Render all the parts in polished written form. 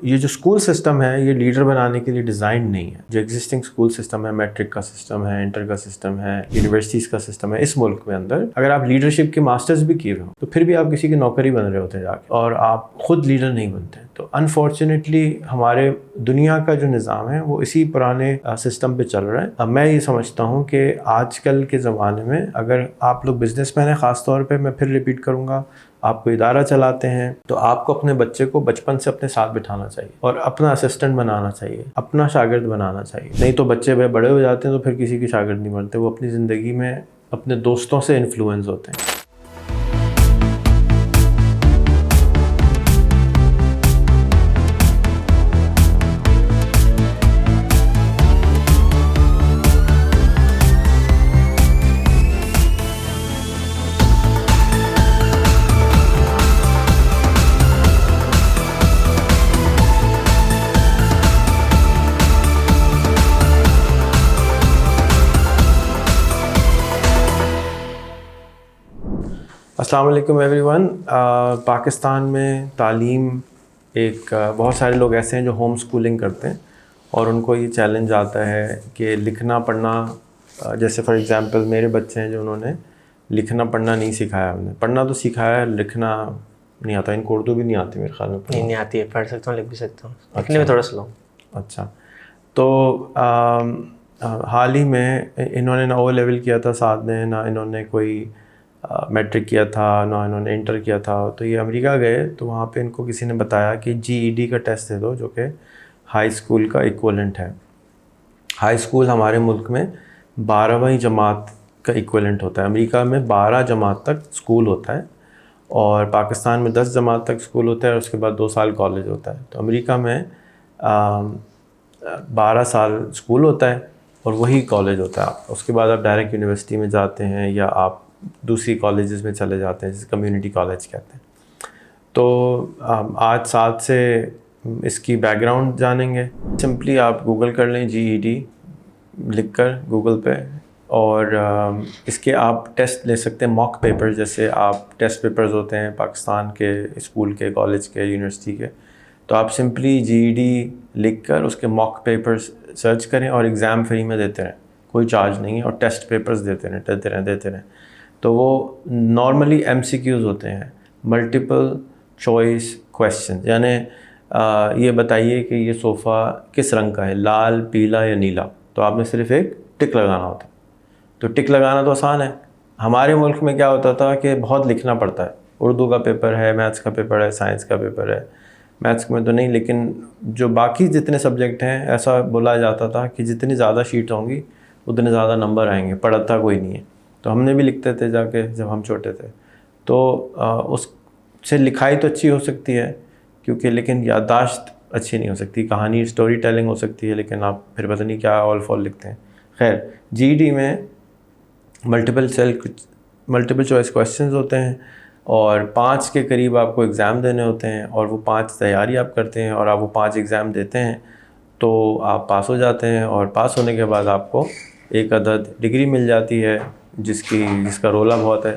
ये जो school system है ये लीडर बनाने के लिए डिज़ाइन नहीं है। जो एग्जिस्टिंग स्कूल सिस्टम है, मैट्रिक का सिस्टम है, इंटर का सिस्टम है, यूनिवर्सिटीज़ का सिस्टम है, इस मुल्क में अंदर अगर आप लीडरशिप के मास्टर्स भी किए हो तो फिर भी आप किसी की नौकरी बन रहे होते हैं जाके, और आप खुद लीडर नहीं बनते। तो अनफॉर्चुनेटली हमारे दुनिया का जो निज़ाम है वो इसी पुराने सिस्टम पे चल रहा है। अब मैं ये समझता हूँ कि आजकल के ज़माने में अगर आप लोग बिजनेसमैन हैं, ख़ास तौर पे मैं फिर रिपीट करूँगा, आप कोई इदारा चलाते हैं तो आपको अपने बच्चे को बचपन से अपने साथ बिठाना चाहिए और अपना असिस्टेंट बनाना चाहिए, अपना शागिर्द बनाना चाहिए। नहीं तो बच्चे बड़े हो जाते हैं तो फिर किसी की शागिर्द नहीं बनते, वो अपनी ज़िंदगी में अपने दोस्तों से इन्फ्लुएंस होते हैं। अस्सलाम वालेकुम एवरीवन। पाकिस्तान में तालीम बहुत सारे लोग ऐसे हैं जो होम स्कूलिंग करते हैं और उनको ये चैलेंज आता है कि लिखना पढ़ना, जैसे फॉर एग्जांपल मेरे बच्चे हैं जो उन्होंने लिखना पढ़ना नहीं सिखाया। हमने पढ़ना तो सिखाया, लिखना नहीं आता। इनको उर्दू भी नहीं आती मेरे ख्याल में। नहीं आती है, पढ़ सकता हूँ, लिख भी सकता हूँ, लिखने में थोड़ा स्लो हूँ। अच्छा, तो हाल ही में इन्होंने ना ओ लेवल किया था साथ ने, ना इन्होंने कोई मैट्रिक किया था, ना इन्होंने इंटर किया था। तो ये अमेरिका गए तो वहाँ पे इनको किसी ने बताया कि GED का टेस्ट दे दो, जो कि हाई स्कूल का इक्विवेलेंट है। हाई स्कूल हमारे मुल्क में 12वीं जमात का इक्विवेलेंट होता है। अमेरिका में 12 जमात तक स्कूल होता है और पाकिस्तान में 10 जमात तक स्कूल होता है और उसके बाद 2 साल कॉलेज होता है। तो अमेरिका में 12 साल स्कूल होता है और वही कॉलेज होता है। उसके बाद आप डायरेक्ट यूनिवर्सिटी में जाते हैं या आप दूसरी कॉलेजेस में चले जाते हैं, जैसे कम्युनिटी कॉलेज कहते हैं। तो आज साथ से इसकी बैकग्राउंड जानेंगे। सिंपली आप गूगल कर लें GED लिखकर गूगल पे, और इसके आप टेस्ट ले सकते हैं, मॉक पेपर। जैसे आप टेस्ट पेपर्स होते हैं पाकिस्तान के स्कूल के, कॉलेज के, यूनिवर्सिटी के, तो आप सिंपली GED लिखकर उसके मॉक पेपर्स सर्च करें और एग्ज़ाम फ्री में देते रहें, कोई चार्ज नहीं है, और टेस्ट पेपर्स देते रहें। तो वो नॉर्मली MCQs होते हैं, मल्टीपल चॉइस क्वेश्चन। यानी ये बताइए कि ये सोफ़ा किस रंग का है, लाल, पीला या नीला। तो आपने सिर्फ एक टिक लगाना होता है। तो टिक लगाना तो आसान है। हमारे मुल्क में क्या होता था कि बहुत लिखना पड़ता है। उर्दू का पेपर है, मैथ्स का पेपर है, साइंस का पेपर है। मैथ्स में तो नहीं, लेकिन जो बाकी जितने सब्जेक्ट हैं, ऐसा बोला जाता था कि जितनी ज़्यादा शीट होंगी उतने ज़्यादा नंबर आएंगे, पढ़ता कोई नहीं है। तो हमने भी लिखते थे जाके जब हम छोटे थे। तो उससे लिखाई तो अच्छी हो सकती है क्योंकि, लेकिन याददाश्त अच्छी नहीं हो सकती। कहानी, स्टोरी टेलिंग हो सकती है, लेकिन आप फिर पता नहीं क्या ऑल फॉल लिखते हैं। खैर, GED में मल्टीपल चॉइस क्वेश्चंस होते हैं और 5 के करीब आपको एग्ज़ाम देने होते हैं, और वो 5 तैयारी आप करते हैं और आप वो 5 एग्ज़ाम देते हैं तो आप पास हो जाते हैं। और पास होने के बाद आपको एक अदद डिग्री मिल जाती है जिसका रोला बहुत है।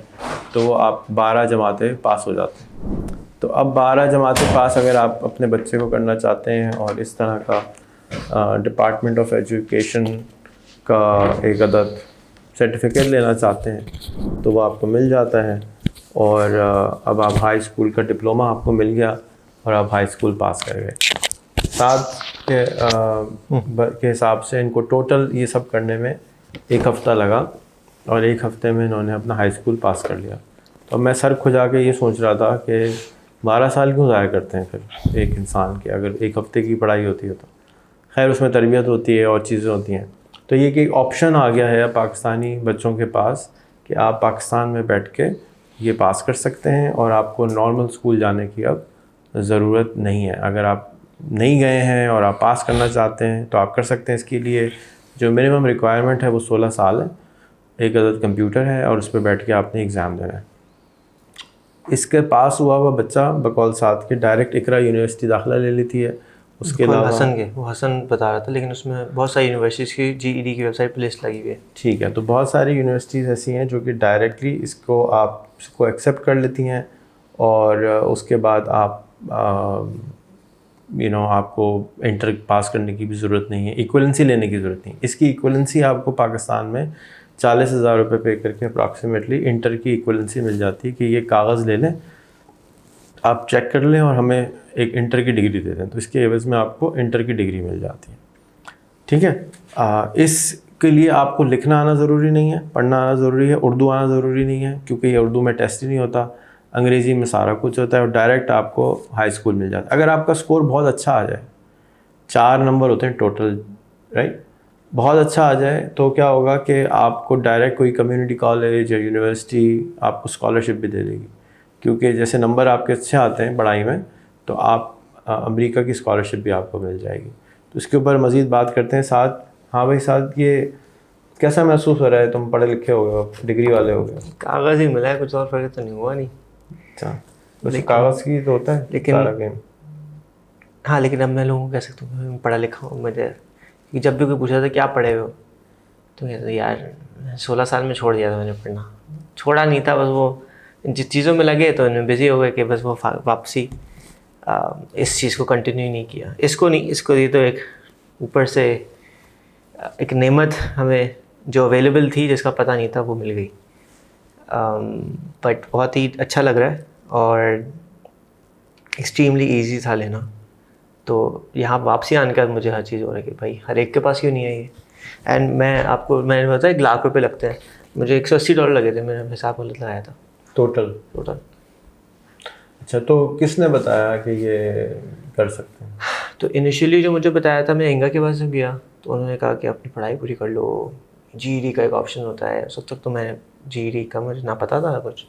तो आप 12 जमातें पास हो जाते हैं। तो अब 12 जमातें पास अगर आप अपने बच्चे को करना चाहते हैं और इस तरह का डिपार्टमेंट ऑफ एजुकेशन का एक अदद सर्टिफिकेट लेना चाहते हैं तो वो आपको मिल जाता है। और अब आप हाई स्कूल का डिप्लोमा आपको मिल गया और आप हाई स्कूल पास कर गए। 7 के हिसाब से इनको टोटल ये सब करने में 1 हफ़्ता लगा और 1 हफ़्ते में इन्होंने अपना हाई स्कूल पास कर लिया। तो मैं सर खुजा के ये सोच रहा था कि 12 साल क्यों ज़ाया करते हैं फिर एक इंसान के, अगर 1 हफ़्ते की पढ़ाई होती है तो। खैर, उसमें तरबियत होती है और चीज़ें होती हैं। तो ये कि ऑप्शन आ गया है पाकिस्तानी बच्चों के पास कि आप पाकिस्तान में बैठ के ये पास कर सकते हैं और आपको नॉर्मल स्कूल जाने की अब ज़रूरत नहीं है। अगर आप नहीं गए हैं और आप पास करना चाहते हैं तो आप कर सकते हैं। इसके लिए जो मिनिमम रिक्वायरमेंट है वो 16 साल है, एक अदद कंप्यूटर है और उस पर बैठ के आपने एग्ज़ाम देना है। इसके पास हुआ हुआ बच्चा बकौल साथ के डायरेक्ट इकरा यूनिवर्सिटी दाखिला ले लेती है। उसके अलावा हसन बता रहा था, लेकिन उसमें बहुत सारी यूनिवर्सिटीज़ की GED की वेबसाइट पर लिस्ट लगी हुई है। ठीक है, तो बहुत सारी यूनिवर्सिटीज़ ऐसी हैं जो कि डायरेक्टली इसको एक्सेप्ट कर लेती हैं और उसके बाद आप आपको इंटर पास करने की भी ज़रूरत नहीं है, इक्वलेंसी लेने की ज़रूरत नहीं। इसकी इक्वलेंसी आपको पाकिस्तान में 40,000 रुपये पे करके अप्रॉक्सीमेटली इंटर की इक्वलेंसी मिल जाती है कि ये कागज़ ले लें, आप चेक कर लें और हमें एक इंटर की डिग्री दे दें, तो इसके एवज़ में आपको इंटर की डिग्री मिल जाती है। ठीक है। इसके लिए आपको लिखना आना ज़रूरी नहीं है, पढ़ना आना ज़रूरी है, उर्दू आना ज़रूरी नहीं है, क्योंकि ये उर्दू में टेस्ट ही नहीं होता, अंग्रेज़ी में सारा कुछ होता है और डायरेक्ट आपको हाई स्कूल मिल जाता है। अगर आपका स्कोर बहुत अच्छा आ जाए, 4 नंबर होते हैं टोटल, राइट, बहुत अच्छा आ जाए तो क्या होगा कि आपको डायरेक्ट कोई कम्युनिटी कॉलेज या यूनिवर्सिटी आपको स्कॉलरशिप भी दे देगी, क्योंकि जैसे नंबर आपके अच्छे आते हैं पढ़ाई में तो आप अमेरिका की स्कॉलरशिप भी आपको मिल जाएगी। तो इसके ऊपर मज़ीद बात करते हैं साथ। हाँ भाई साथ, ये कैसा महसूस हो रहा है? तुम पढ़े लिखे हो गए, डिग्री वाले हो गए, कागज़ ही मिला है, कुछ और फर्क तो नहीं हुआ नहीं। अच्छा, बस कागज़ की तो होता है लेकिन सारा गेम। हाँ, लेकिन अब मैं लोगों को कह सकता हूँ मैं पढ़ा लिखा हूँ। मुझे कि जब भी कोई पूछा था क्या पढ़े हो, तो कहते यार 16 साल में छोड़ दिया था मैंने पढ़ना। छोड़ा नहीं था, बस वो जिस चीज़ों में लगे तो इनमें बिज़ी हो गए कि बस वो वापसी इस चीज़ को कंटिन्यू नहीं किया। इसको नहीं, इसको ये तो एक ऊपर से एक नेमत हमें जो अवेलेबल थी, जिसका पता नहीं था, वो मिल गई। बट बहुत ही अच्छा लग रहा है और एक्सट्रीमली ईजी था लेना। तो यहाँ वापसी आने के बाद मुझे हर चीज़ हो रहा है कि भाई हर एक के पास क्यों नहीं है ये। एंड मैंने बताया 1 लाख रुपए लगते हैं, मुझे $180 लगे थे, मैंने हिसाब गलत लगाया था टोटल। अच्छा, तो किसने बताया कि ये कर सकते हैं? तो इनिशियली जो मुझे बताया था, मैं इंगा के पास जब गया तो उन्होंने कहा कि अपनी पढ़ाई पूरी कर लो, जीईडी का एक ऑप्शन होता है। उस तक तो मैं जीईडी का मुझे ना पता था कुछ,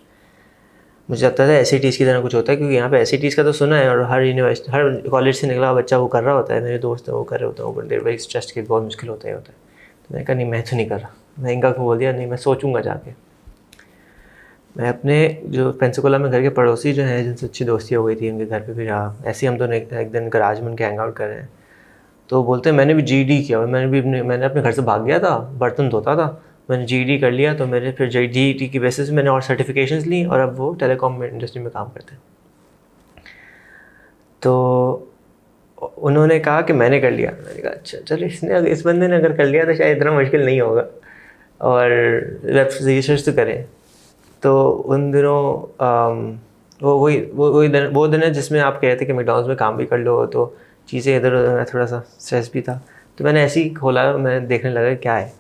मुझे लगता था एसएटीज़ की तरह कुछ होता है, क्योंकि यहाँ पे एसएटीज़ का तो सुना है और हर यूनिवर्सिटी हर कॉलेज से निकला बच्चा वो कर रहा होता है। मेरे दोस्त हैं वो कर रहे होते हैं, वो देर भाई स्ट्रेस के बहुत मुश्किल होता है। तो मैंने कहा नहीं, मैं तो नहीं कर रहा। मैं इंगा को बोल दिया नहीं, मैं सोचूंगा जाके। मैं अपने जो पेंसाकोला में घर के पड़ोसी जो हैं, जिनसे अच्छी दोस्ती हो गई थी, उनके घर पे भी रहा। ऐसे ही हम दोनों एक दिन गराज में उनके हैंग आउट कर रहे हैं, तो बोलते हैं मैंने भी जीईडी किया। और मैंने अपने घर से भाग गया था, बर्तन धोता था, मैंने जीईडी कर लिया। तो मेरे फिर जीईडी की बेसिस मैंने और सर्टिफिकेशंस ली और अब वो टेलीकॉम इंडस्ट्री में काम करते हैं। तो उन्होंने कहा कि मैंने कर लिया। मैंने कहा अच्छा चलो, इस बंदे ने अगर कर लिया तो शायद इतना मुश्किल नहीं होगा, और वेब रिसर्च तो करें। तो उन दिनों वो दिन है जिसमें आप कह रहे थे कि मैकडॉनल्ड्स में काम भी कर लो, तो चीज़ें इधर उधर, थोड़ा सा स्ट्रेस भी था। तो मैंने ऐसे ही खोला, मैं देखने लगा क्या है,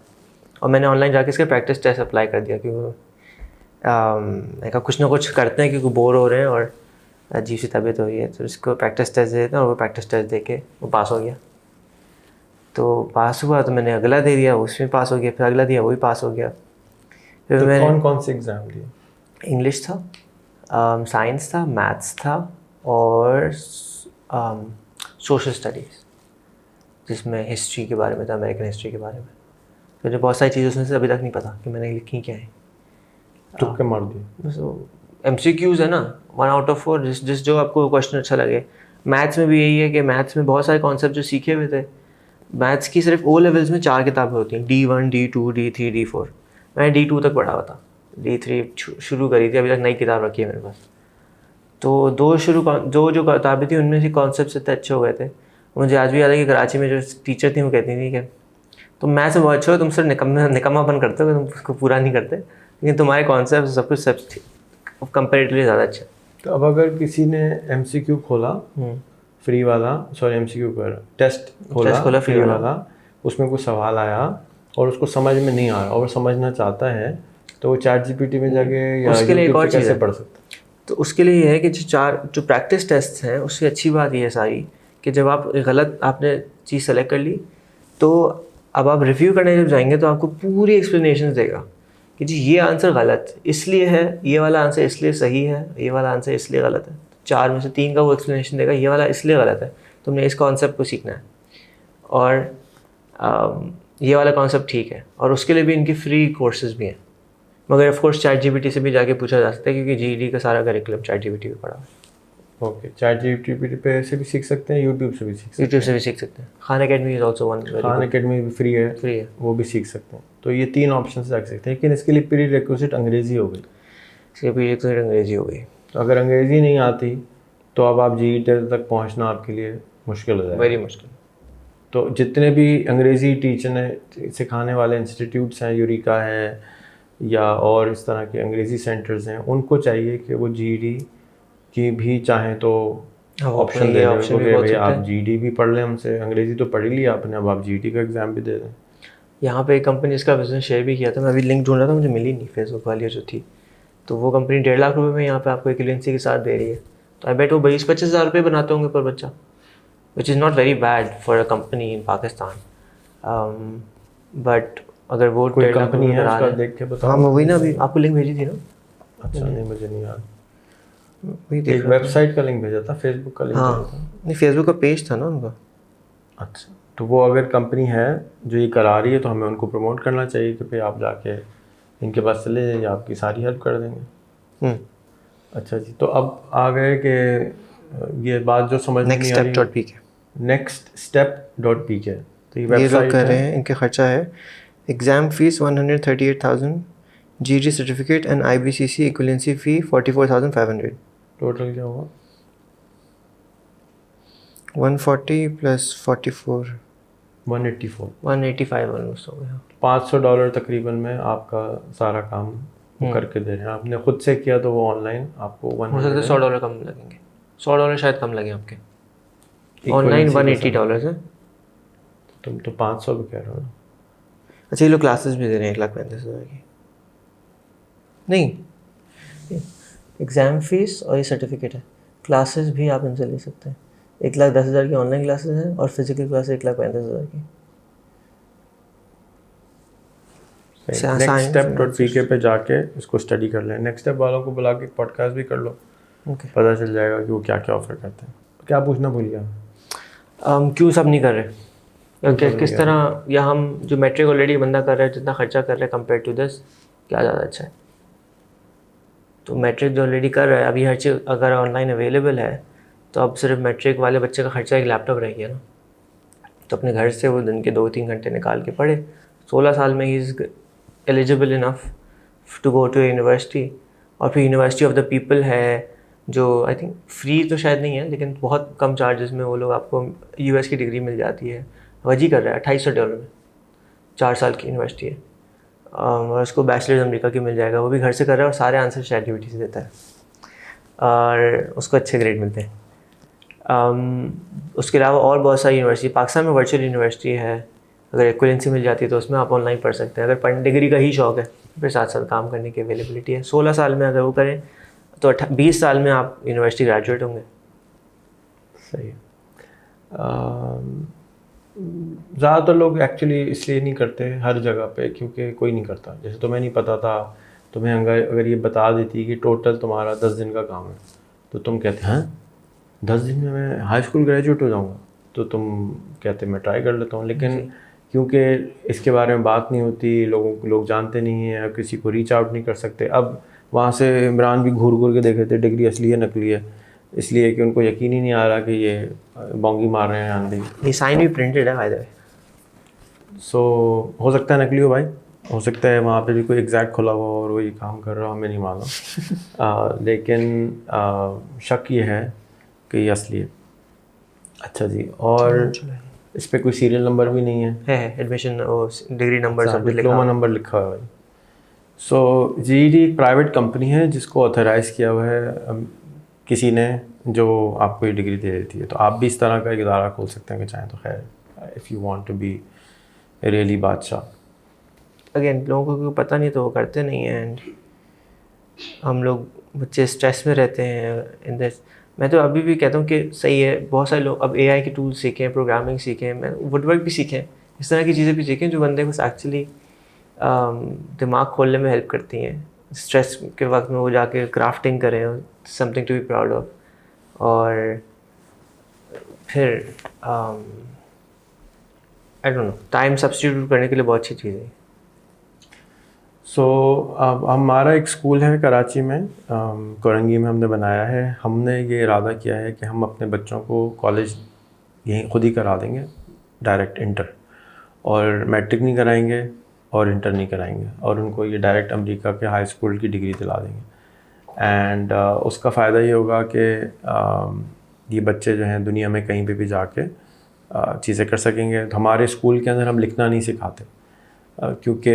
और मैंने ऑनलाइन जाके इसका प्रैक्टिस टेस्ट अप्लाई कर दिया, क्योंकि मैं कहा कुछ ना कुछ करते हैं, क्योंकि बोर हो रहे हैं और अजीब सी तबीयत हो रही है। तो इसको प्रैक्टिस टेस्ट दे देते हैं, और वो प्रैक्टिस टेस्ट दे के वो पास हो गया। तो पास हुआ तो मैंने अगला दे दिया, उसमें पास हो गया, फिर अगला दिया, वो भी पास हो गया। फिर तो मैंने कौन कौन से एग्ज़ाम दिए? इंग्लिश था, साइंस था, मैथ्स था, और सोशल स्टडीज़, जिसमें हिस्ट्री के बारे में था, अमेरिकन हिस्ट्री के बारे में। तो मुझे बहुत सारी चीज़ें उसमें से अभी तक नहीं पता कि मैंने लिखी क्या है। तुक्के मार दिए? बस MCQs है ना, 1 आउट ऑफ 4, जिस जो आपको क्वेश्चन अच्छा लगे। मैथ्स में भी यही है कि मैथ्स में बहुत सारे कॉन्सेप्ट जो सीखे हुए थे। मैथ्स की सिर्फ O लेवल्स में 4 किताबें होती हैं, D1, D2, D3, D4। मैंने D2 तक पढ़ा हुआ था, D3 शुरू करी थी, अभी तक नई किताब रखी है मेरे पास। तो जो किताबें थी उनमें से कॉन्सेप्ट इतने अच्छे हो गए थे। मुझे आज भी याद है कि कराची में जो टीचर थी वो कहती थी कि तुम मैथ्स में बहुत अच्छे हो, तुम सिर्फ निकम्मापन करते हो, तुम उसको पूरा नहीं करते, लेकिन तुम्हारे कॉन्सेप्ट सब कुछ कंपेरेटिवली ज़्यादा अच्छा। तो अब अगर किसी ने MCQ खोला, फ्री वाला, सॉरी MCQ कर टेस्ट खोला फ्री वाला, उसमें कोई सवाल आया और उसको समझ में नहीं आ रहा और समझना चाहता है, तो वो ChatGPT में जाके या उसके लिए एक और कैसे पढ़ सकता है? तो उसके लिए ये है कि जो प्रैक्टिस टेस्ट हैं, उससे अच्छी बात ये है सारी कि जब आप गलत आपने चीज़ सेलेक्ट कर ली, तो अब आप रिव्यू करने जब जाएंगे तो आपको पूरी एक्सप्लेनेशन देगा कि जी ये आंसर गलत इसलिए है, ये वाला आंसर इसलिए सही है, ये वाला आंसर इसलिए गलत है। 4 में से 3 का वो एक्सप्लेनेशन देगा, ये वाला इसलिए गलत है, तुमने इस कॉन्सेप्ट को सीखना है, और ये वाला कॉन्सेप्ट ठीक है। और उसके लिए भी इनकी फ्री कोर्सेज भी हैं, मगर ऑफ कोर्स ChatGPT से भी जाके पूछा जा सकता है, क्योंकि जीईडी का सारा करिकुलम ChatGPT पे पड़ा है। ओके, ChatGPT पे से भी सीख सकते हैं, यूट्यूब से भी सीख सकते हैं? यूट्यूब से भी सीख सकते हैं। Khan academy is also one. Khan academy भी फ्री है, वो भी सीख सकते हैं। तो ये 3 ऑप्शन से रख सकते हैं, लेकिन इसके लिए प्री रिक्विजिट अंग्रेज़ी हो गई। इसके प्री रिक्विजिट अंग्रेज़ी हो गई। तो अगर अंग्रेज़ी नहीं आती तो अब आप GET तक पहुँचना आपके लिए मुश्किल हो जाएगा। वेरी मुश्किल। तो जितने भी अंग्रेज़ी टीचर सिखाने वाले इंस्टीट्यूट्स हैं, यूरिका है या और इस तरह के अंग्रेज़ी सेंटर्स हैं, उनको चाहिए कि वो जीडी की भी चाहें तो ऑप्शन दे दें उनको कि भाई आप जीडी भी पढ़ लें हमसे, अंग्रेज़ी तो पढ़ ही लिया आपने, अब आप जीडी का एग्ज़ाम भी दे दें। यहाँ पे एक कंपनी इसका बिजनेस शेयर भी किया था, मैं अभी लिंक ढूंढ रहा था, मुझे मिली नहीं, फेसबुक वाली जो थी। तो वो कंपनी 1.5 लाख रुपए में यहाँ पे आपको इक्विवेलेंसी के साथ दे रही है। तो आई बेट वो 20-25 हज़ार रुपये बनाते होंगे पर बच्चा, which is not very bad for a company in Pakistan. But अगर वो कोई कंपनी है उसका देख के बताओ। हाँ, मैं वही ना अभी आपको लिंक भेजी थी ना। अच्छा, नहीं मुझे नहीं याद। वही एक वेबसाइट का लिंक भेजा था, फेसबुक का लिंक भेजा था। नहीं, फेसबुक का पेज था ना उनका। अच्छा, तो वो अगर कंपनी है जो ये करा रही है तो हमें उनको प्रमोट करना चाहिए कि भाई आप जाके इनके पास चले जाइए, आपकी सारी हेल्प कर देंगे। अच्छा जी, तो अब आ गए कि ये बात जो समझ नहीं आ रही, nextstep.pk, तो ये लोग कर रहे हैं, इनके खर्चा है exam fees 138,000, GD certificate and IBCC equivalency fee 44,500। Total क्या हुआ? 140 प्लस 44 185 ऑलमोस्ट हो गया। $500 तकरीबन में आपका सारा काम वो करके दे रहे हैं। आपने खुद से किया तो वो ऑनलाइन आपको हो सकता है $100 कम लगेंगे, $100 शायद कम लगे आपके। ऑनलाइन $180 है। तुम तो 500 भी कह रहे हो ना। अच्छा, ये लोग क्लासेस भी दे रहे हैं 1,35,000 की। नहीं, एग्ज़ाम फीस और ये सर्टिफिकेट है, क्लासेस भी आप इनसे ले सकते हैं। 1,10,000 की ऑनलाइन क्लासेस हैं और फिजिकल क्लास 1,35,000 की। nextstep.pk पे जाके इसको स्टडी कर लें। नेक्स्ट स्टेप वालों को बुला के एक पॉडकास्ट भी कर लो, पता चल जाएगा कि वो क्या क्या ऑफर करते हैं। क्या पूछना भूल गया? क्यों सब नहीं कर रहे, किस तरह, या हम जो मैट्रिक ऑलरेडी बंदा कर रहा है जितना खर्चा कर रहे हैं कंपेयर टू दिस, क्या ज़्यादा अच्छा है? तो मैट्रिक जो ऑलरेडी कर रहा है, अभी हर चीज़ अगर ऑनलाइन अवेलेबल है तो अब सिर्फ मैट्रिक वाले बच्चे का खर्चा एक लैपटॉप रह गया ना। तो अपने घर से वो दिन के 2-3 घंटे निकाल के पढ़े, 16 साल में ही is eligible enough to go to university. और फिर यूनिवर्सिटी ऑफ द पीपल है जो आई थिंक फ्री तो शायद नहीं है, लेकिन बहुत कम चार्जेस में वो लोग आपको US की डिग्री मिल जाती है। वजी कर रहा है $2,800 में, 4 साल की यूनिवर्सिटी है। और उसको बैचलर्स अमेरिका की मिल जाएगा, वो भी घर से कर रहा है और सारे आंसर ChatGPT से देता है और उसको अच्छे ग्रेड मिलते हैं। उसके अलावा और बहुत सारी यूनिवर्सिटी पाकिस्तान में वर्चुअल यूनिवर्सिटी है, अगर इक्विवेलेंसी मिल जाती है तो उसमें आप ऑनलाइन पढ़ सकते हैं। अगर डिग्री का ही शौक है, फिर साथ साथ काम करने की अवेलेबिलिटी है। 16 साल में अगर वो करें तो 20 साल में आप यूनिवर्सिटी ग्रेजुएट होंगे। सही है। ज़्यादातर लोग एक्चुअली इसलिए नहीं करते हर जगह पे क्योंकि कोई नहीं करता। जैसे तुम्हें नहीं पता था, तुम्हें अगर ये बता देती कि टोटल तुम्हारा 10 दिन का काम है तो तुम कहते हैं 10 दिन में मैं हाई स्कूल ग्रेजुएट हो जाऊँगा, तो तुम कहते मैं ट्राई कर लेता हूँ। लेकिन क्योंकि इसके बारे में बात नहीं होती, लोग जानते नहीं हैं, किसी को रीच आउट नहीं कर सकते। अब वहाँ से इमरान भी घूर घूर के देखे थे डिग्री असली है नकली है, इसलिए कि उनको यकीन ही नहीं आ रहा कि ये बोंगी मार रहे हैं आंधी। ये साइन भी प्रिंटेड है बाय द वे। सो हो सकता है नकली हो भाई, हो सकता है वहाँ पे भी कोई एग्जैक्ट खुला हुआ और वही काम कर रहा हो, हमें नहीं मालूम। लेकिन शक ये है कि ये असली है। अच्छा जी, और इस पर कोई सीरियल नंबर भी नहीं है एडमिशन और डिग्री नंबर सब डिप्लोमा नंबर लिखा हुआ है। सो GED एक प्राइवेट कंपनी है जिसको ऑथराइज़ किया हुआ है किसी ने, जो आपको ये डिग्री दे देती है। तो आप भी इस तरह का एक इदारा खोल सकते हैं कि चाहें तो। खैर, if you want to be really बादशाह। अगेन लोगों को पता नहीं तो वो करते नहीं हैं, एंड हम लोग बच्चे स्ट्रेस में रहते हैं इन दिस। मैं तो अभी भी कहता हूँ कि सही है, बहुत सारे लोग अब AI के टूल्स सीखें, प्रोग्रामिंग सीखें, मैं वुडवर्क भी सीखें, इस तरह की चीज़ें भी सीखें जो बंदे को एक्चुअली दिमाग खोलने में हेल्प करती हैं। स्ट्रेस के वक्त में वो जाके क्राफ्टिंग करें, something to be proud of. और फिर I don't know, time substitute करने के लिए बहुत अच्छी चीज़ है। सो अब हमारा एक स्कूल है कराची में, कोरंगी में हमने बनाया है। हमने ये इरादा किया है कि हम अपने बच्चों को कॉलेज यहीं खुद ही करा देंगे, डायरेक्ट इंटर, और मैट्रिक नहीं कराएंगे और इंटर नहीं कराएंगे, और उनको ये डायरेक्ट अमेरिका के हाई स्कूल की डिग्री दिला देंगे। एंड उसका फ़ायदा ये होगा कि ये बच्चे जो हैं दुनिया में कहीं पे भी जाके चीज़ें कर सकेंगे। तो हमारे स्कूल के अंदर हम लिखना नहीं सिखाते, क्योंकि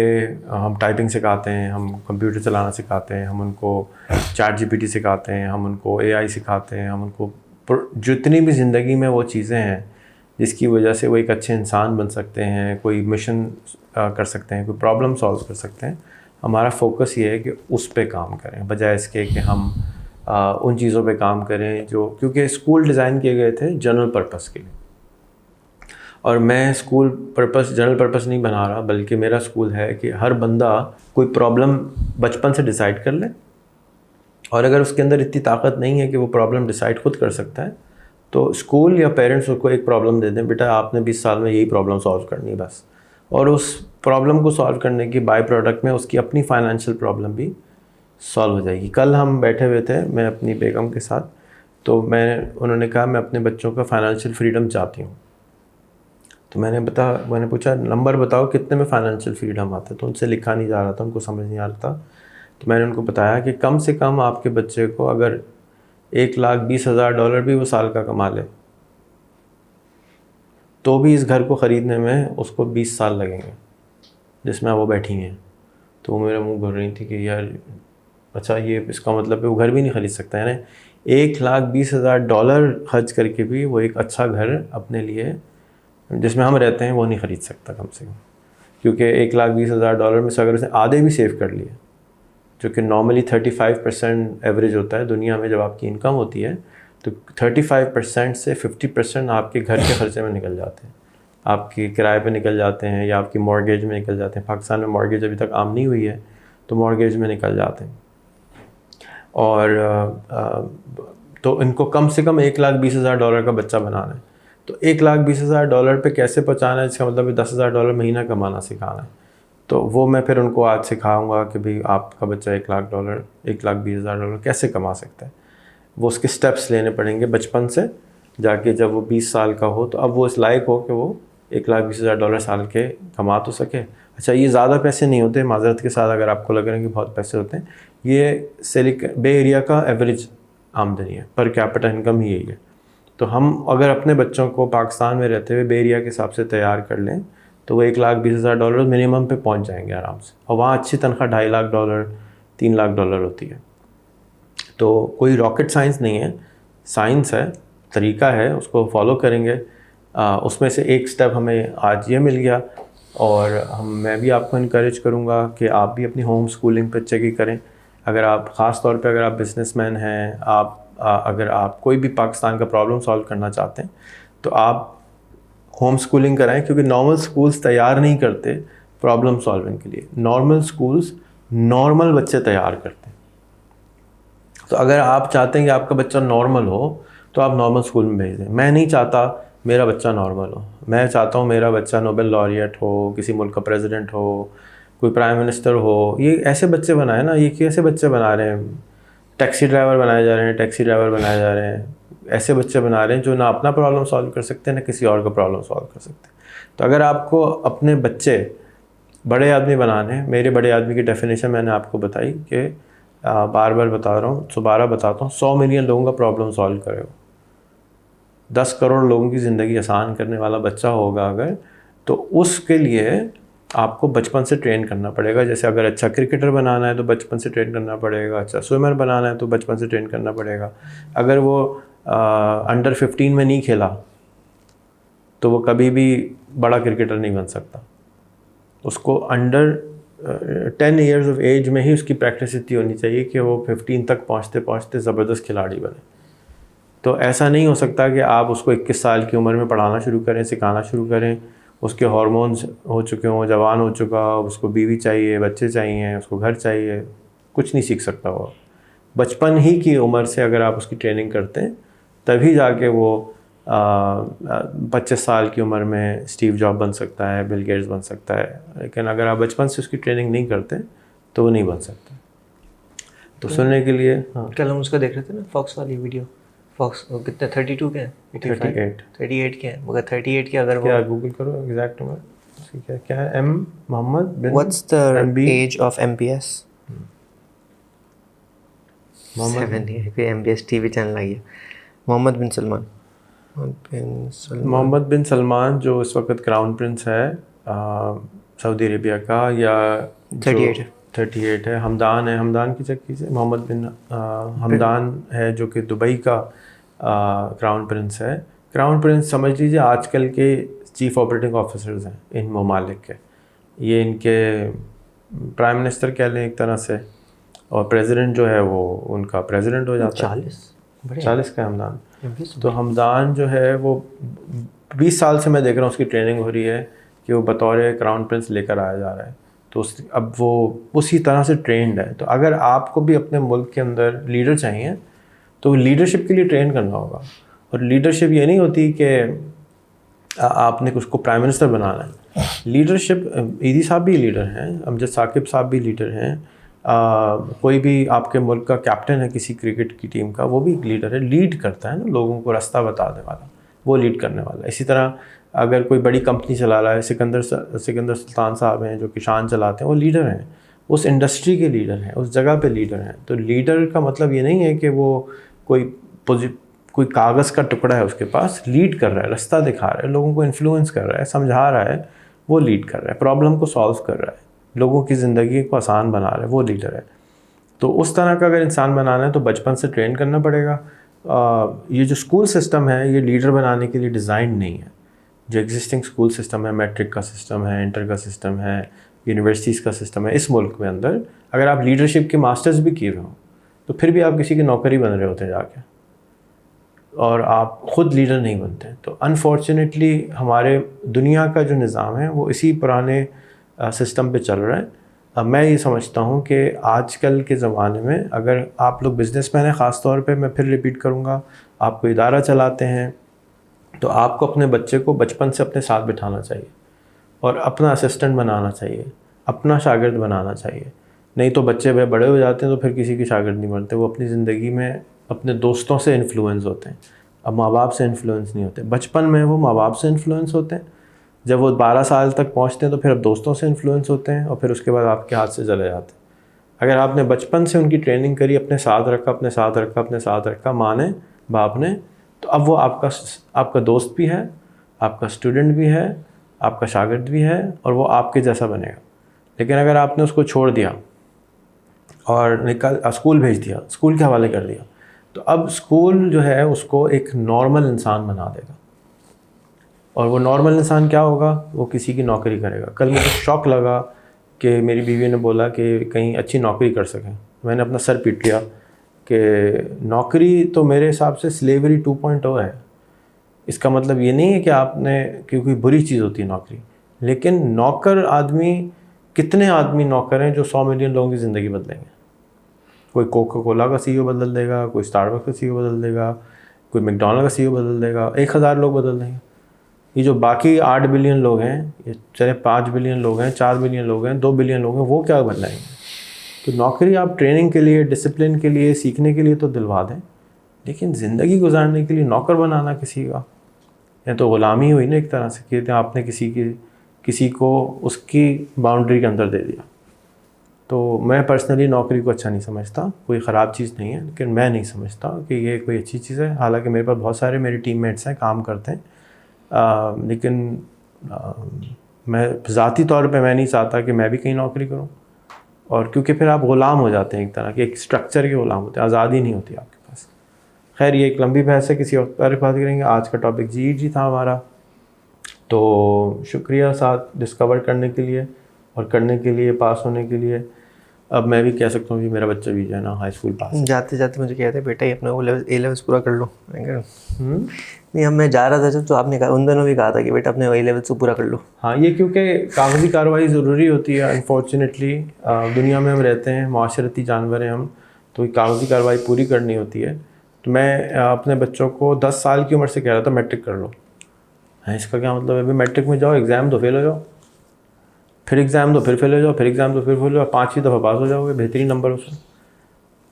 हम टाइपिंग सिखाते हैं, हम कंप्यूटर चलाना सिखाते हैं, हम उनको ChatGPT सिखाते हैं, हम उनको AI सिखाते हैं, हम उनको जितनी भी ज़िंदगी में वो चीज़ें हैं जिसकी वजह से वो एक अच्छे इंसान बन सकते हैं, कोई मिशन कर सकते हैं, कोई प्रॉब्लम सॉल्व कर सकते हैं। हमारा फोकस ये है कि उस पे काम करें, बजाय इसके कि हम उन चीज़ों पे काम करें जो, क्योंकि स्कूल डिज़ाइन किए गए थे जनरल पर्पस के लिए, और मैं स्कूल जनरल पर्पस नहीं बना रहा, बल्कि मेरा स्कूल है कि हर बंदा कोई प्रॉब्लम बचपन से डिसाइड कर ले, और अगर उसके अंदर इतनी ताकत नहीं है कि वो प्रॉब्लम डिसाइड खुद कर सकता है, तो स्कूल या पेरेंट्स उसको एक प्रॉब्लम दे दें, बेटा आपने 20 साल में यही प्रॉब्लम सॉल्व करनी है बस, और उस प्रॉब्लम को सॉल्व करने की बाय प्रोडक्ट में उसकी अपनी फाइनेंशियल प्रॉब्लम भी सॉल्व हो जाएगी। कल हम बैठे हुए थे मैं अपनी बेगम के साथ, तो उन्होंने कहा मैं अपने बच्चों का फाइनेंशियल फ्रीडम चाहती हूँ। तो मैंने पूछा नंबर बताओ कितने में फाइनेंशियल फ्रीडम आता है, तो उनसे लिखा नहीं जा रहा था, उनको समझ नहीं आ रहा था। तो मैंने उनको बताया कि कम से कम आपके बच्चे को अगर $1,20,000 भी वो साल का कमा ले, तो भी इस घर को ख़रीदने में उसको 20 साल लगेंगे जिसमें वो बैठी हैं। तो वो मेरा मुंह भर रही थी कि यार अच्छा, ये इसका मतलब है वो घर भी नहीं ख़रीद सकता है ना। $1,20,000 खर्च करके भी वो एक अच्छा घर अपने लिए जिसमें हम रहते हैं वो नहीं ख़रीद सकता कम से कम, क्योंकि $1,20,000 में से अगर उसने आधे भी सेव कर लिए, जो कि नॉर्मली 35% एवरेज होता है दुनिया में, जब आपकी इनकम होती है तो 35% से 50% आपके घर के खर्चे में निकल जाते हैं, आपके किराए पे निकल जाते हैं, या आपकी मॉर्गेज में निकल जाते हैं। पाकिस्तान में मॉर्गेज अभी तक आम नहीं हुई है, तो मॉर्गेज में निकल जाते हैं। और तो इनको कम से कम $1,20,000 का बच्चा बनाना है, तो $1,20,000 पे कैसे पहुँचाना है, इसका मतलब $10,000 महीना कमाना सिखाना है। तो वो मैं फिर उनको आज सिखाऊंगा कि भाई आपका बच्चा $1,20,000 कैसे कमा सकता है। वो उसके स्टेप्स लेने पड़ेंगे बचपन से, जाके जब वो 20 साल का हो तो अब वो इस लायक हो कि वो $1,20,000 साल के कमा तो सके। अच्छा, ये ज़्यादा पैसे नहीं होते, माजरत के साथ अगर आपको लग रहा है कि बहुत पैसे होते हैं, ये बे एरिया का एवरेज आमदनी है, पर कैपिटा इनकम ही यही है। तो हम अगर अपने बच्चों को पाकिस्तान में रहते हुए बे एरिया के हिसाब से तैयार कर लें, तो वो $1,20,000 मिनिमम पे पहुंच जाएंगे आराम से, और वहाँ अच्छी तनख्वाह $2.5 लाख $3 लाख होती है। तो कोई रॉकेट साइंस नहीं है, साइंस है, तरीका है, उसको फॉलो करेंगे। उसमें से एक स्टेप हमें आज ये मिल गया, और मैं भी आपको इनकरेज करूँगा कि आप भी अपनी होम स्कूलिंग पर अच्छे की करें। अगर आप ख़ास तौर पे अगर आप बिजनेसमैन हैं, अगर आप कोई भी पाकिस्तान का प्रॉब्लम सॉल्व करना चाहते हैं, तो आप होम स्कूलिंग कराएं, क्योंकि नॉर्मल स्कूल्स तैयार नहीं करते प्रॉब्लम सॉल्विंग के लिए। नॉर्मल स्कूल्स नॉर्मल बच्चे तैयार करते हैं। तो अगर आप चाहते हैं कि आपका बच्चा नॉर्मल हो, तो आप नॉर्मल स्कूल में भेज दें। मैं नहीं चाहता मेरा बच्चा नॉर्मल हो, मैं चाहता हूँ मेरा बच्चा नोबेल लॉरिएट हो, किसी मुल्क का प्रेसिडेंट हो, कोई प्राइम मिनिस्टर हो। ये ऐसे बच्चे बनाए ना, ये कैसे बच्चे बना रहे हैं, टैक्सी ड्राइवर बनाए जा रहे हैं, टैक्सी ड्राइवर बनाए जा रहे हैं, ऐसे बच्चे बना रहे हैं जो ना अपना प्रॉब्लम सॉल्व कर सकते हैं, ना किसी और का प्रॉब्लम सॉल्व कर सकते हैं। तो अगर आपको अपने बच्चे बड़े आदमी बनाने हैं, मेरे बड़े आदमी की डेफिनेशन मैंने आपको बताई कि बार बार बता रहा हूँ, दोबारा बताता हूँ, 100 मिलियन लोगों का प्रॉब्लम सॉल्व करे हो, 10 करोड़ लोगों की ज़िंदगी आसान करने वाला बच्चा होगा अगर, तो उसके लिए आपको बचपन से ट्रेन करना पड़ेगा। जैसे अगर अच्छा क्रिकेटर बनाना है तो बचपन से ट्रेन करना पड़ेगा, अच्छा स्विमर बनाना है तो बचपन से ट्रेन करना पड़ेगा। अगर वो अंडर 15 में नहीं खेला तो वो कभी भी बड़ा क्रिकेटर नहीं बन सकता। उसको अंडर 10 ईयर्स ऑफ एज में ही उसकी प्रैक्टिस इतनी होनी चाहिए कि वो 15 तक पहुँचते पहुँचते ज़बरदस्त खिलाड़ी बने। तो ऐसा नहीं हो सकता कि आप उसको 21 साल की उम्र में पढ़ाना शुरू करें, सिखाना शुरू करें, उसके हार्मोन्स हो चुके हों, जवान हो चुका हो, उसको बीवी चाहिए, बच्चे चाहिए, उसको घर चाहिए, कुछ नहीं सीख सकता वो। बचपन ही की उम्र से अगर आप उसकी ट्रेनिंग करते हैं, तभी जाके वो 25 साल की उम्र में स्टीव जॉब बन सकता है, बिल गेट्स बन सकता है। लेकिन अगर आप बचपन से उसकी ट्रेनिंग नहीं करते तो वो नहीं बन सकता। तो सुनने के लिए हाँ, कल हम उसका देख रहे थे ना, फॉक्स वाली वीडियो। फॉक्स कितने 32 के हैं, 38 के हैं, मगर 38 के अगर क्या गूगल करो एग्जैक्ट नंबर, ठीक है, क्या है, M Mohammed bin, what's the age of MBS? 7 कोई MBS टीवी चैनल आई है, मोहम्मद बिन सलमान। मोहम्मद बिन सलमान जो इस वक्त क्राउन प्रिंस है सऊदी अरेबिया का, या 38 है। हमदान है, हमदान की चक्की से मोहम्मद बिन हमदान है जो कि दुबई का क्राउन प्रिंस है। क्राउन प्रिंस समझ लीजिए आजकल के चीफ ऑपरेटिंग ऑफिसर्स हैं इन ममालिक के। ये इनके प्राइम मिनिस्टर कह लें एक तरह से, और प्रेसिडेंट जो है वो उनका प्रेसिडेंट हो जाता है। 40 का हमदान। तो हमदान जो है वो 20 साल से मैं देख रहा हूँ उसकी ट्रेनिंग हो रही है कि वो बतौर क्राउन प्रिंस लेकर आया जा रहा है। तो अब वो उसी तरह से ट्रेंड है। तो अगर आपको भी अपने मुल्क के अंदर लीडर चाहिए तो लीडरशिप के लिए ट्रेन करना होगा। और लीडरशिप ये नहीं होती कि आपने उसको प्राइम मिनिस्टर बनाना है। लीडरशिप, ईदी साहब भी लीडर हैं, अमजद साकिब साहब भी लीडर हैं, कोई भी आपके मुल्क का कैप्टन है किसी क्रिकेट की टीम का, वो भी लीडर है, लीड करता है ना, लोगों को रास्ता बताने वाला, वो लीड करने वाला। इसी तरह अगर कोई बड़ी कंपनी चला रहा है, सिकंदर सुल्तान साहब हैं जो किसान चलाते हैं, वो लीडर हैं, उस इंडस्ट्री के लीडर हैं, उस जगह पे लीडर हैं। तो लीडर का मतलब ये नहीं है कि वो कोई कागज़ का टुकड़ा है उसके पास, लीड कर रहा है, रास्ता दिखा रहा है, लोगों को इन्फ्लुएंस कर रहा है, समझा रहा है, वो लीड कर रहा है, प्रॉब्लम को सॉल्व कर रहा है, लोगों की ज़िंदगी को आसान बना रहा है, वो लीडर है। तो उस तरह का अगर इंसान बनाना है तो बचपन से ट्रेन करना पड़ेगा। ये जो स्कूल सिस्टम है ये लीडर बनाने के लिए डिज़ाइन नहीं है। जो एग्जिस्टिंग स्कूल सिस्टम है, मैट्रिक का सिस्टम है, इंटर का सिस्टम है, यूनिवर्सिटीज़ का सिस्टम है, इस मुल्क में अंदर अगर आप लीडरशिप के मास्टर्स भी किए हुए हों तो फिर भी आप किसी की नौकरी बन रहे होते हैं जाके, और आप ख़ुद लीडर नहीं बनते। तो अनफॉर्चुनेटली हमारे दुनिया का जो निज़ाम है वो इसी पुराने सिस्टम पे चल रहा है। अब मैं ये समझता हूँ कि आजकल के ज़माने में अगर आप लोग बिज़नेसमैन हैं, ख़ास तौर पे मैं फिर रिपीट करूँगा, आप कोई इदारा चलाते हैं तो आपको अपने बच्चे को बचपन से अपने साथ बिठाना चाहिए और अपना असिस्टेंट बनाना चाहिए, अपना शागिर्द बनाना चाहिए। नहीं तो बच्चे बड़े हो जाते हैं तो फिर किसी के शागिर्द नहीं बनते, वो अपनी ज़िंदगी में अपने दोस्तों से इन्फ्लुएंस होते हैं। अब माँ बाप से इन्फ्लुएंस नहीं होते। बचपन में वो माँ बाप से इन्फ्लुएंस होते हैं, जब वो 12 साल तक पहुँचते हैं तो फिर अब दोस्तों से इन्फ्लुएंस होते हैं, और फिर उसके बाद आपके हाथ से चले जाते हैं। अगर आपने बचपन से उनकी ट्रेनिंग करी, अपने साथ रखा, अपने साथ रखा, अपने साथ रखा, माँ ने, बाप ने, तो अब वो आपका दोस्त भी है, आपका स्टूडेंट भी है, आपका शागिर्द भी है, और वो आपके जैसा बनेगा। लेकिन अगर आपने उसको छोड़ दिया और स्कूल भेज दिया, स्कूल के हवाले कर दिया, तो अब स्कूल जो है उसको एक नॉर्मल इंसान बना देगा। और वो नॉर्मल इंसान क्या होगा? वो किसी की नौकरी करेगा। कल मुझे शौक़ लगा कि मेरी बीवी ने बोला कि कहीं अच्छी नौकरी कर सकें। मैंने अपना सर पीट लिया कि नौकरी तो मेरे हिसाब से स्लेवरी 2.0 है। इसका मतलब ये नहीं है कि आपने कोई बुरी चीज़ होती है नौकरी, लेकिन नौकर आदमी, कितने आदमी नौकर हैं जो 100 मिलियन लोगों की ज़िंदगी बदलेंगे? कोई कोका कोला का CEO बदल देगा, कोई स्टारबक्स का CEO बदल देगा, कोई मैकडॉनल्ड का CEO बदल देगा, 1000 लोग बदल देंगे। ये जो बाकी 8 बिलियन लोग हैं, ये चले 5 बिलियन लोग हैं, 4 बिलियन लोग हैं, 2 बिलियन लोग हैं, वो क्या बदलाएंगे? तो नौकरी आप ट्रेनिंग के लिए, डिसिप्लिन के लिए, सीखने के लिए तो दिलवा दें, लेकिन ज़िंदगी गुजारने के लिए नौकर बनाना किसी का, या तो ग़ुलामी हुई ना एक तरह से, कि आपने किसी को उसकी बाउंड्री के अंदर दे दिया। तो मैं पर्सनली नौकरी को अच्छा नहीं समझता, कोई ख़राब चीज़ नहीं है, लेकिन मैं नहीं समझता कि ये कोई अच्छी चीज़ है। हालांकि मेरे पास बहुत सारे मेरे टीममेट्स हैं, काम करते हैं, लेकिन मैं ज़ाती तौर पे मैं नहीं चाहता कि मैं भी कहीं नौकरी करूं, और क्योंकि फिर आप ग़ुलाम हो जाते हैं, एक तरह के एक स्ट्रक्चर के ग़ुलाम होते हैं, आज़ादी नहीं होती आपके पास। खैर ये एक लंबी बहस है, किसी वक्त पर बात करेंगे। आज का टॉपिक GED था हमारा, तो शुक्रिया साथ डिस्कवर करने के लिए और करने के लिए, पास होने के लिए। अब मैं भी कह सकता हूँ कि मेरा बच्चा भी जो है ना हाई स्कूल पास। जाते जाते मुझे कहते हैं बेटा ये अपना A-levels पूरा कर लो। नहीं, अब मैं जा रहा था तो आपने कहा, उन दोनों भी कहा था कि बेटा अपने A-levels को पूरा कर लो। हाँ, ये क्योंकि कागज़ी कार्रवाई ज़रूरी होती है। अनफॉर्चुनेटली दुनिया में हम रहते हैं, माशरती जानवर हैं हम, तो कागज़ी कार्रवाई पूरी करनी होती है। तो मैं अपने बच्चों को 10 साल की उम्र से कह रहा था मैट्रिक कर लो। है इसका क्या मतलब है? अभी मैट्रिक में जाओ, एग्ज़ाम दो, फेल हो जाओ, फिर एग्ज़ाम दो, फिर फेल हो जाओ, फिर एग्ज़ाम दो, फिर फेल हो जाओ, 5वीं दफ़ा पास हो जाओगे बेहतरीन नंबरों से।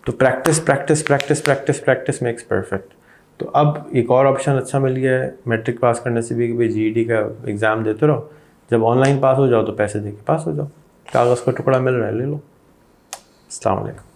तो practice practice practice practice practice makes perfect. तो अब एक और ऑप्शन अच्छा मिल गया है मैट्रिक पास करने से भी, कि भाई GED का एग्ज़ाम देते रहो, जब ऑनलाइन पास हो जाओ तो पैसे दे के पास हो जाओ, कागज़ का टुकड़ा मिल रहा है, ले लो। अस्सलाम वालेकुम।